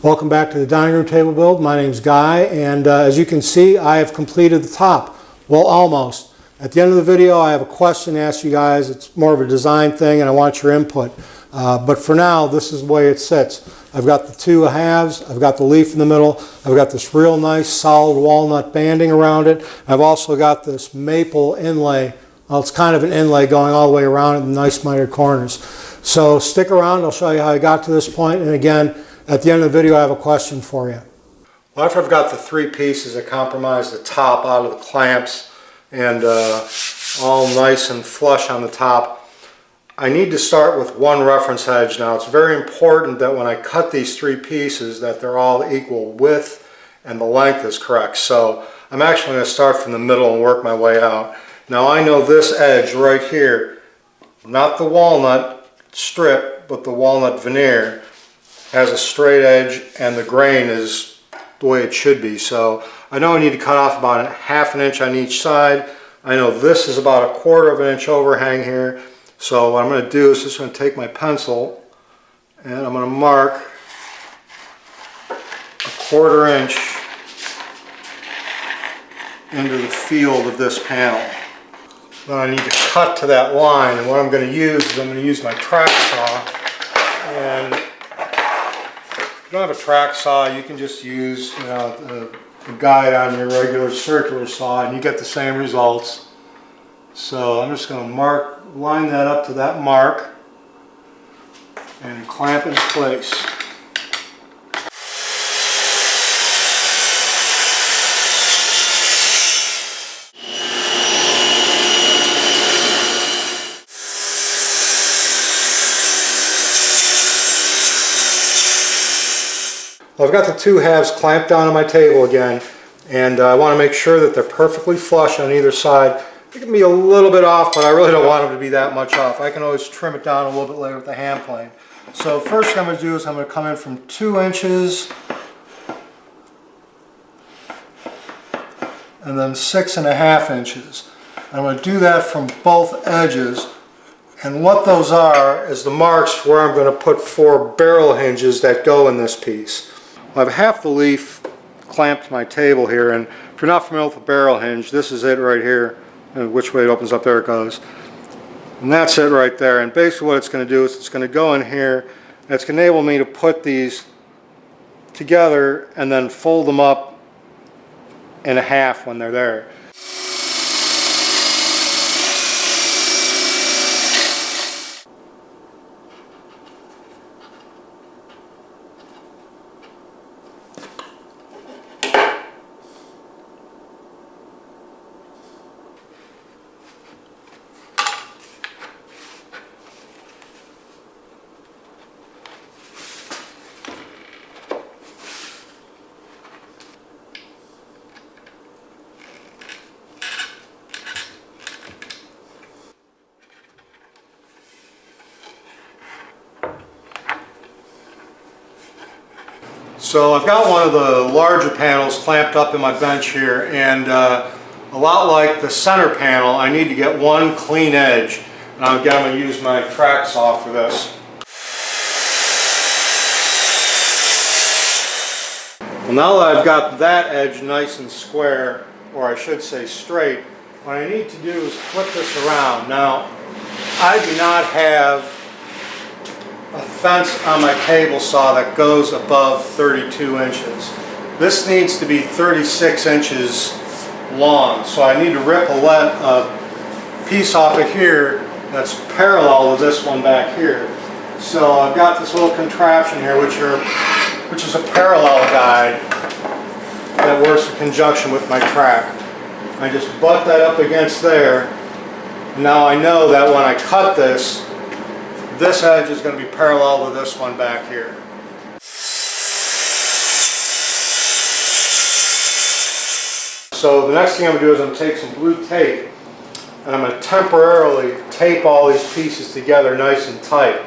Welcome back to the dining room table build. My name's Guy, and as you can see, I have completed the top. Well, almost. At the end of the video, I have a question to ask you guys. It's more of a design thing, and I want your input. But for now, this is the way it sits. I've got the two halves. I've got the leaf in the middle. I've got this real nice solid walnut banding around it. I've also got this maple inlay. Well, it's kind of an inlay going all the way around it, and nice mitered corners. So stick around. I'll show you how I got to this point. And again, at the end of the video, I have a question for you. Well, after I've got the three pieces that comprise the top out of the clamps and all nice and flush on the top, I need to start with one reference edge. Now, it's very important that when I cut these three pieces that they're all equal width and the length is correct. So I'm actually going to start from the middle and work my way out. Now, I know this edge right here, not the walnut strip, but the walnut veneer, has a straight edge and the grain is the way it should be. So I know I need to cut off about ½ inch on each side. I know this is about ¼ inch overhang here. So what I'm going to do is just going to take my pencil and I'm going to mark ¼ inch into the field of this panel. Then I need to cut to that line, and what I'm going to use is I'm going to use my track saw. And if you don't have a track saw, you can just use a guide on your regular circular saw and you get the same results. So I'm just going to line that up to that mark and clamp in place. I've got the two halves clamped down on my table again, and I want to make sure that they're perfectly flush on either side. It can be a little bit off, but I really don't want them to be that much off. I can always trim it down a little bit later with the hand plane. So first thing I'm going to do is I'm going to come in from 2 inches and then 6½ inches. I'm going to do that from both edges. And what those are is the marks where I'm going to put 4 barrel hinges that go in this piece. I have half the leaf clamped to my table here, and if you're not familiar with a barrel hinge, this is it right here, and which way it opens up, there it goes. And that's it right there, and basically what it's going to do is it's going to go in here, and it's going to enable me to put these together and then fold them up in half when they're there. So I've got one of the larger panels clamped up in my bench here, and a lot like the center panel, I need to get one clean edge. And again, I'm going to use my track saw for this. Well, now that I've got that edge nice and square, or I should say straight, what I need to do is flip this around. Now, I do not have a fence on my table saw that goes above 32 inches. This needs to be 36 inches long, so I need to rip a piece off of here that's parallel to this one back here. So I've got this little contraption here which is a parallel guide that works in conjunction with my track. I just butt that up against there. Now I know that when I cut this edge is going to be parallel to this one back here. So the next thing I'm going to do is I'm going to take some blue tape and I'm going to temporarily tape all these pieces together nice and tight.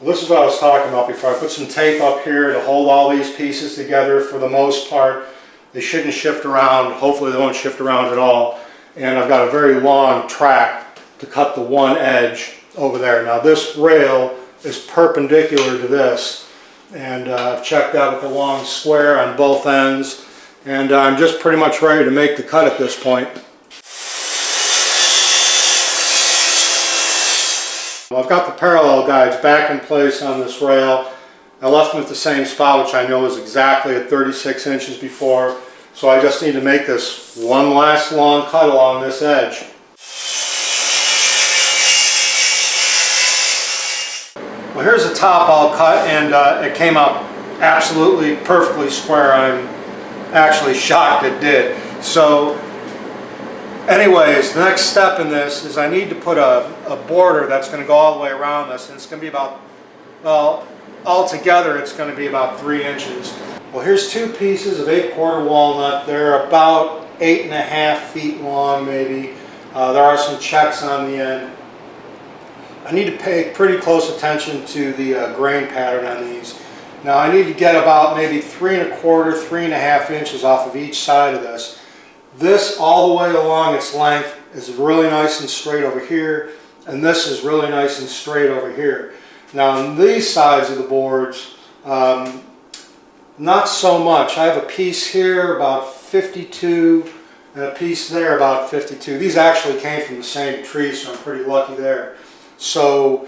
Well, this is what I was talking about before. I put some tape up here to hold all these pieces together for the most part. They shouldn't shift around. Hopefully they won't shift around at all. And I've got a very long track to cut the one edge over there. Now this rail is perpendicular to this, and checked that with the long square on both ends, and I'm just pretty much ready to make the cut at this point. Well, I've got the parallel guides back in place on this rail. I left them at the same spot, which I know is exactly at 36 inches before, so I just need to make this one last long cut along this edge. Well, here's the top all cut, and it came out absolutely perfectly square. I'm actually shocked it did. So anyways, the next step in this is I need to put a border that's going to go all the way around this, and it's going to be about, well, altogether it's going to be about 3 inches. Well, here's 2 pieces of 8/4 walnut. They're about 8.5 feet long maybe. There are some checks on the end. I need to pay pretty close attention to the grain pattern on these. Now I need to get about maybe 3 1/4, 3.5 inches off of each side of this. This all the way along its length is really nice and straight over here, and this is really nice and straight over here. Now on these sides of the boards, not so much. I have a piece here about 52 and a piece there about 52. These actually came from the same tree, so I'm pretty lucky there. So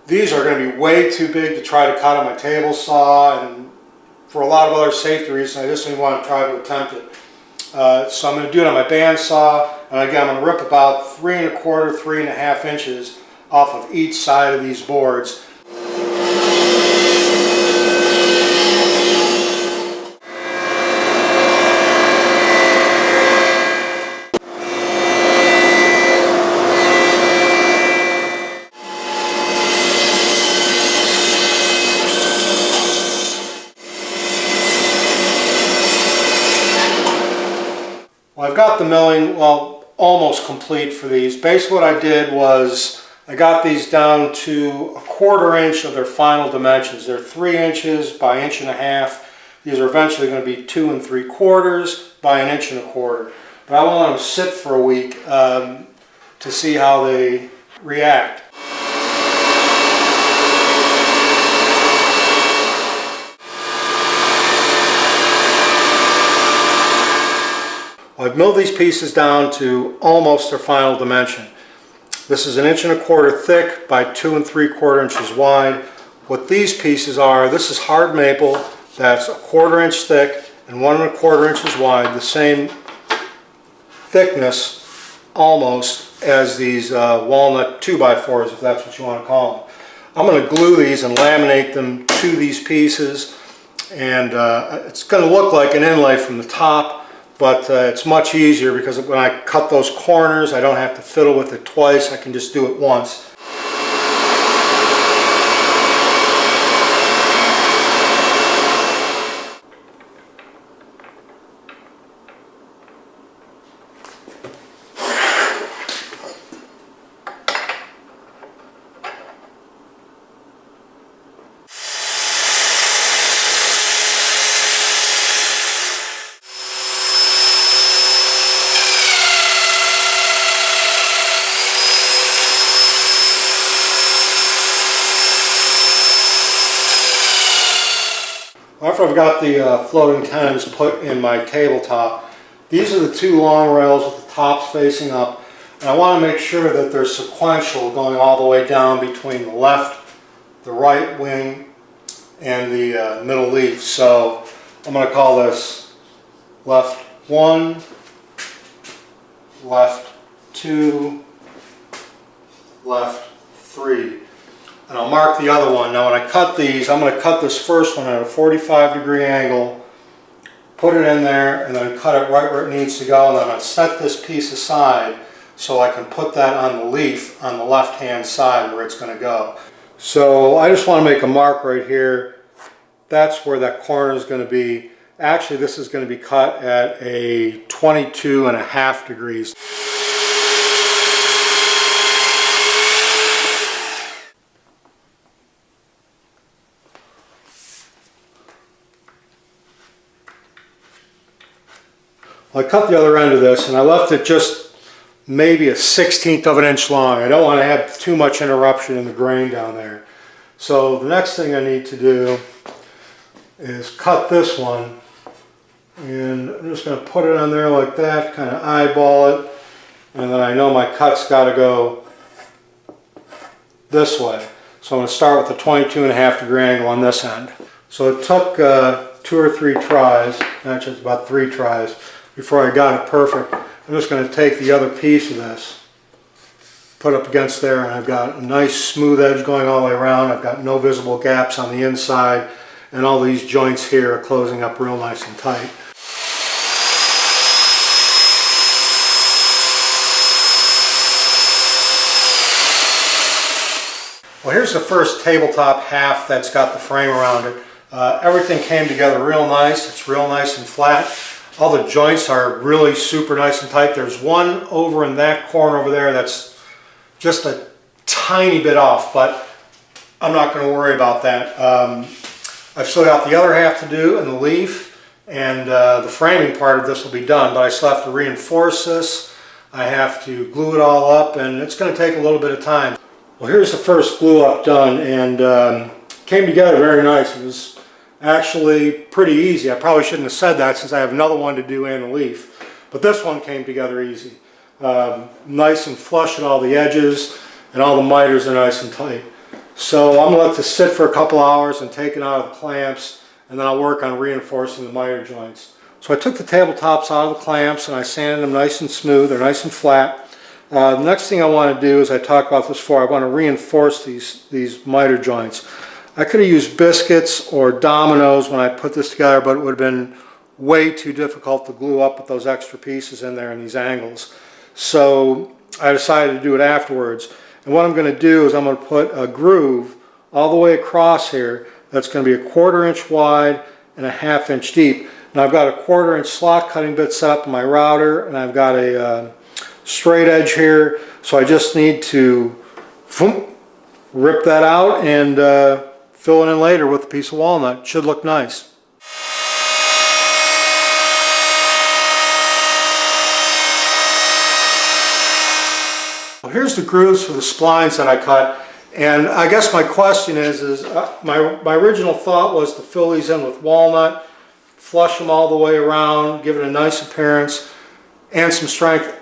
these are going to be way too big to try to cut on my table saw, and for a lot of other safety reasons I just didn't want to try to attempt it. So I'm going to do it on my bandsaw, and again I'm going to rip about 3 1/4, 3.5 inches off of each side of these boards. Well, I've got the milling, well, almost complete for these. Basically what I did was I got these down to 1/4 inch of their final dimensions. They're 3 inches by 1.5 inches. These are eventually going to be 2 3/4 by 1 1/4 inches. But I want them to sit for a week to see how they react. I've milled these pieces down to almost their final dimension. This is 1 1/4 inches thick by 2 3/4 inches wide. What these pieces are, this is hard maple that's 1/4 inch thick and 1 1/4 inches wide, the same thickness almost as these walnut 2x4s, if that's what you want to call them. I'm going to glue these and laminate them to these pieces, and it's going to look like an inlay from the top. But it's much easier because when I cut those corners, I don't have to fiddle with it twice. I can just do it once. After I've got the floating tenons put in my tabletop, these are the 2 long rails with the tops facing up, and I want to make sure that they're sequential going all the way down between the left, the right wing, and the middle leaf. So I'm going to call this left 1, left 2, left 3. And I'll mark the other one. Now when I cut these, I'm going to cut this first one at a 45-degree angle, put it in there, and then cut it right where it needs to go, and then I'm going to set this piece aside so I can put that on the leaf on the left-hand side where it's going to go. So I just want to make a mark right here. That's where that corner is going to be. Actually, this is going to be cut at a 22.5 degrees. I cut the other end of this and I left it just maybe a 1/16 of an inch long. I don't want to have too much interruption in the grain down there. So the next thing I need to do is cut this one, and I'm just going to put it on there like that, kind of eyeball it, and then I know my cut's got to go this way. So I'm going to start with a 22.5-degree angle on this end. So it took 2 or 3 tries, actually it's about 3 tries, before I got it perfect. I'm just going to take the other piece of this, put up against there, and I've got a nice smooth edge going all the way around. I've got no visible gaps on the inside, and all these joints here are closing up real nice and tight. Well, here's the first tabletop half that's got the frame around it. Everything came together real nice. It's real nice and flat. All the joints are really super nice and tight. There's one over in that corner over there that's just a tiny bit off, but I'm not going to worry about that. I've still got the other half to do and the leaf, and the framing part of this will be done, but I still have to reinforce this. I have to glue it all up, and it's going to take a little bit of time. Well, here's the first glue up done, and came together very nice. It was actually pretty easy. I probably shouldn't have said that since I have another one to do and a leaf, but this one came together easy. Nice and flush at all the edges, and all the miters are nice and tight. So I'm going to let this sit for a couple hours and take it out of the clamps, and then I'll work on reinforcing the miter joints. So I took the tabletops out of the clamps and I sanded them nice and smooth. They're nice and flat. The next thing I want to do is, I talked about this before, I want to reinforce these miter joints. I could have used biscuits or dominoes when I put this together, but it would have been way too difficult to glue up with those extra pieces in there and these angles. So I decided to do it afterwards. And what I'm going to do is I'm going to put a groove all the way across here that's going to be a 1/4 inch wide and a 1/2 inch deep. Now I've got a 1/4 inch slot cutting bit set up in my router, and I've got a straight edge here, so I just need to rip that out and fill it in later with a piece of walnut. It should look nice. Well, here's the grooves for the splines that I cut, and I guess my question is my original thought was to fill these in with walnut, flush them all the way around, give it a nice appearance and some strength.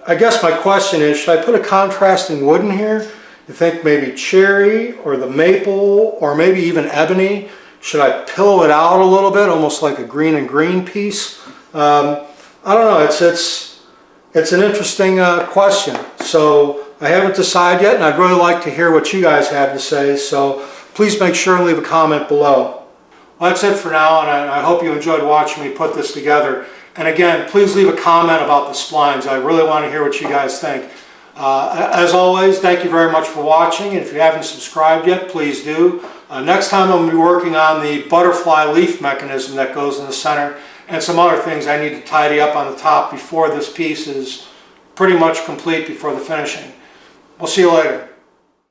I guess my question is, should I put a contrasting wood in here? You think maybe cherry or the maple or maybe even ebony? Should I pillow it out a little bit, almost like a green and green piece? I don't know. It's an interesting question. So I haven't decided yet, and I'd really like to hear what you guys have to say. So please make sure and leave a comment below. Well, that's it for now, and I hope you enjoyed watching me put this together. And again, please leave a comment about the splines. I really want to hear what you guys think. As always, thank you very much for watching. And if you haven't subscribed yet, please do. Next time I'm going to be working on the butterfly leaf mechanism that goes in the center, and some other things I need to tidy up on the top before this piece is pretty much complete before the finishing. We'll see you later.